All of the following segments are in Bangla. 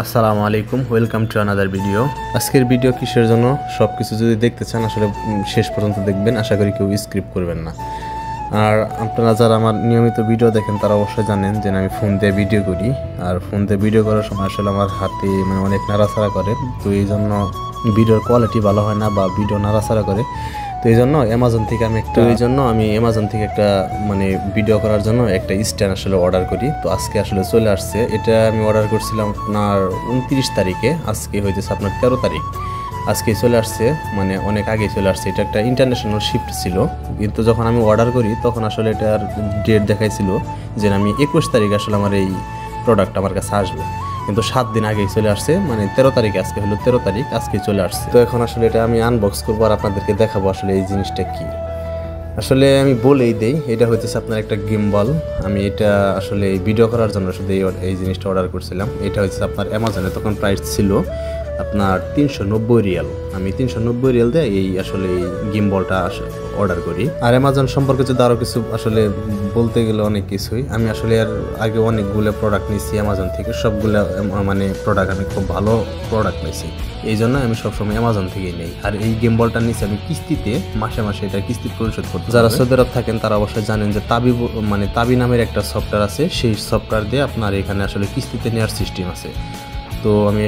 আসসালামু আলাইকুম, ওয়েলকাম টু আনাদার ভিডিও। আজকের ভিডিও কিসের জন্য সব কিছু যদি দেখতে চান আসলে শেষ পর্যন্ত দেখবেন, আশা করি কেউ স্ক্রিপ্ট করবেন না। আর আপনারা যারা আমার নিয়মিত ভিডিও দেখেন তারা অবশ্যই জানেন যে আমি ফোন দিয়ে ভিডিও করি, আর ফোন দিয়ে ভিডিও করার সময় আসলে আমার হাতে অনেক নাড়াচাড়া করে, তো এই জন্য ভিডিওর কোয়ালিটি ভালো হয় না বা ভিডিও নাড়াচাড়া করে। তো এই জন্য অ্যামাজন থেকে আমি অ্যামাজন থেকে একটা ভিডিও করার জন্য একটা স্ট্যান্ড আসলে অর্ডার করি। তো আজকে আসলে চলে আসছে। এটা আমি অর্ডার করছিলাম আপনার 29 তারিখে, আজকে হইতেছে আপনার 13 তারিখ। আজকে চলে আসছে, অনেক আগে চলে আসছে। এটা একটা ইন্টারন্যাশনাল শিফট ছিল, কিন্তু যখন আমি অর্ডার করি তখন আসলে এটার ডেট দেখাইছিল যে আমি 21 তারিখ আসলে আমার এই প্রোডাক্ট আমার কাছে আসবে, কিন্তু 7 দিন আগেই চলে আসছে। 13 তারিখে, আজকে হলো 13 তারিখ, আজকে চলে আসছে। তো এখন আসলে এটা আমি আনবক্স করবো আর আপনাদেরকে দেখাবো আসলে এই জিনিসটা কি। আসলে আমি বলেই দেই, এটা হইতেছে আপনার একটা গিম্বল। আমি এটা আসলে এই ভিডিও করার জন্য শুধু এই জিনিসটা অর্ডার করছিলাম। এটা হচ্ছে আপনার অ্যামাজনে তখন প্রাইস ছিল আপনার 390 রিয়াল। আমি 390 রিয়াল দিয়ে এই আসলে এই গিম্বলটা অর্ডার করি। আর অ্যামাজন সম্পর্কে যদি আরও কিছু আসলে বলতে গেলে অনেক কিছুই। আমি আসলে আর আগে অনেকগুলো প্রোডাক্ট নিয়েছি অ্যামাজন থেকে, সবগুলো প্রোডাক্ট আমি খুব ভালো প্রোডাক্ট নিয়েছি, এই জন্য আমি সবসময় অ্যামাজন থেকেই নেই। আর এই গিম্বলটা নিয়েছি আমি কিস্তিতে, মাসে মাসে এটা কিস্তি পরিশোধ করতে। যারা সৌদি আরব থাকেন তারা অবশ্যই জানেন যে তাবি নামের একটা সফটওয়্যার আছে, সেই সফটওয়্যার দিয়ে আপনার এখানে আসলে কিস্তিতে নেওয়ার সিস্টেম আছে। তো আমি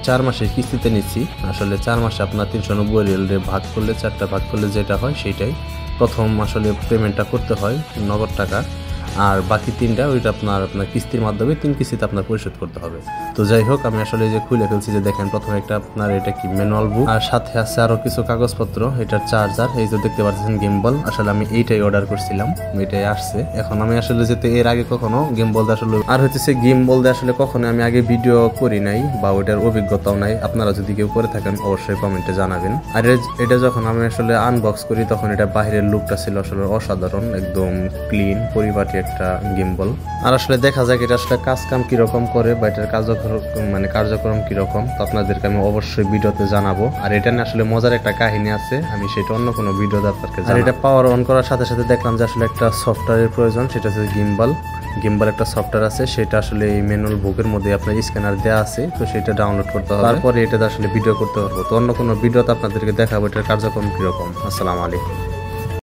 4 মাসের কিস্তিতে নিচ্ছি। আসলে 4 মাসে আপনার 390 রিয়াল ভাগ করলে, 4টা ভাগ করলে যেটা হয় সেইটাই প্রথম আসলে পেমেন্টটা করতে হয় নগদ টাকা, আর বাকি 3টা ওইটা আপনার কিস্তির মাধ্যমে 3 কিস্তিতে আপনার পরিশোধ করতে হবে। তো যাই হোক, আমি আসলে যে খুলে ফেলছি, যে দেখেন প্রথমে একটা আপনার এটা কি ম্যানুয়াল বুক, আর সাথে আছে আরো কিছু কাগজপত্র, এটার চার্জার, এই যে দেখতে পাচ্ছেন গিম্বল। আসলে আমি এইটাই অর্ডার করছিলাম, এটাই আসছে। এখন আমি আসলে যেতে এর আগে কখনো গিম্বল আসলে আর হচ্ছে গিম্বল দিয়ে আসলে কখনো আমি আগে ভিডিও করি নাই বা ওইটার অভিজ্ঞতাও নাই। আপনারা যদি কেউ করে থাকেন অবশ্যই কমেন্টে জানাবেন। আর এটা যখন আমি আসলে আনবক্স করি তখন এটা বাইরের লুকটা ছিল আসলে অসাধারণ, একদম ক্লিন পরিপাটি একটা গিম্বল। আর আসলে দেখা যাক এটা আসলে কাজ কাম কিরকম করে বা এটার কার্যক্রম কিরকম, তো আপনাদেরকে আমি অবশ্যই ভিডিওতে জানাবো। আর এটা নিয়ে আসলে মজার একটা কাহিনী আছে, আমি সেটা অন্য কোনো ভিডিওতে আপনাদেরকে জানাবো। আর এটা পাওয়ার অন করার সাথে সাথে দেখলাম যে আসলে একটা সফটওয়্যারের প্রয়োজন, সেটা হচ্ছে গিম্বল একটা সফটওয়্যার আছে, সেটা আসলে এই ম্যানুয়াল বুকের মধ্যে আপনার স্ক্যানার দেওয়া আছে, তো সেটা ডাউনলোড করতে হবে, তারপরে এটাতে আসলে ভিডিও করতে পারবো। তো অন্য কোনো ভিডিওতে আপনাদেরকে দেখাবো এটার কার্যক্রম কিরকম। আসসালামু আলাইকুম।